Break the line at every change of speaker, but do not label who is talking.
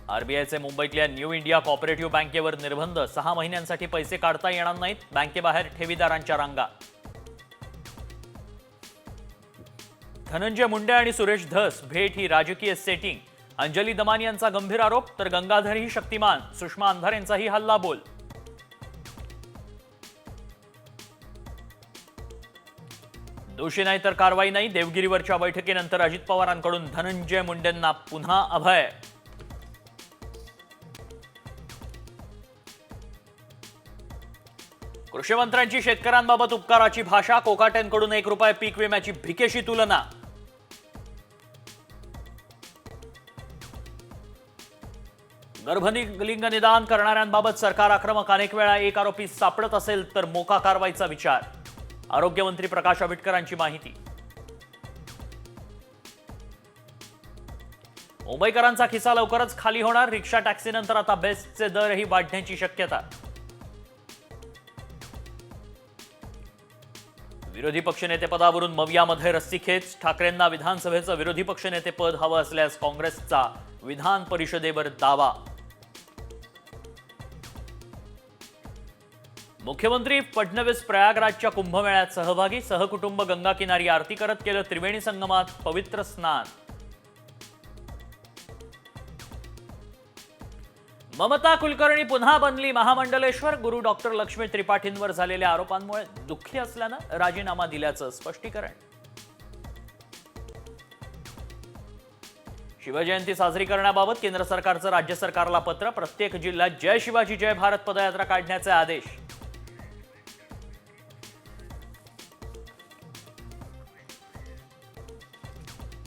आरबीआयचे मुंबईतल्या new India cooperative बँकेवर निर्बंध, 6 महिन्यांसाठी पैसे काढता येणार नाहीत, बँकेबाहेर ठेवीदारांच्या रांगा. धनंजय मुंडे आणि सुरेश धस भेट ही राजकीय सेटिंग, अंजली दमानी यांचा गंभीर आरोप, तर गंगाधर ही शक्तिमान, सुषमा अंधार यांचाही हल्लाबोल. दोषी नाही तर कारवाई नाही, देवगिरीवरच्या बैठकीनंतर अजित पवारांकडून धनंजय मुंडेंना पुन्हा अभय. कृषी मंत्र्यांची शेतकऱ्यांबाबत उपकाराची भाषा, कोकाटेंकडून ₹1 पीक विम्याची भिकेशी तुलना. गर्भलिंग निदान करणाऱ्यांबाबत सरकार आक्रमक, अनेक वेळा एक आरोपी सापडत असेल तर मोका कारवाईचा विचार. आरोग्यमंत्री प्रकाश आंबेडकरांची माहिती. मुंबईकरांचा खिसा लवकरच खाली होणार, रिक्षा टॅक्सीनंतर आता बेस्टचे दरही वाढण्याची शक्यता. विरोधी पक्षनेतेपदावरून मवियामध्ये रस्सीखेच, ठाकरेंना विधानसभेचं विरोधी पक्षनेतेपद हवं असल्यास काँग्रेसचा विधान परिषदेवर दावा. मुख्यमंत्री फडणवीस प्रयागराजच्या कुंभमेळ्यात सहभागी, सहकुटुंब गंगा किनारी आरती करत केलं त्रिवेणी संगमात पवित्र स्नान. ममता कुलकर्णी पुन्हा बनली महामंडलेश्वर, गुरु डॉक्टर लक्ष्मी त्रिपाठींवर झालेल्या आरोपांमुळे दुःखी असल्यानं राजीनामा दिल्याचं स्पष्टीकरण. शिवजयंती साजरी करण्याबाबत केंद्र सरकारचं राज्य सरकारला पत्र, प्रत्येक जिल्ह्यात जय शिवाजी जय भारत पदयात्रा काढण्याचे आदेश.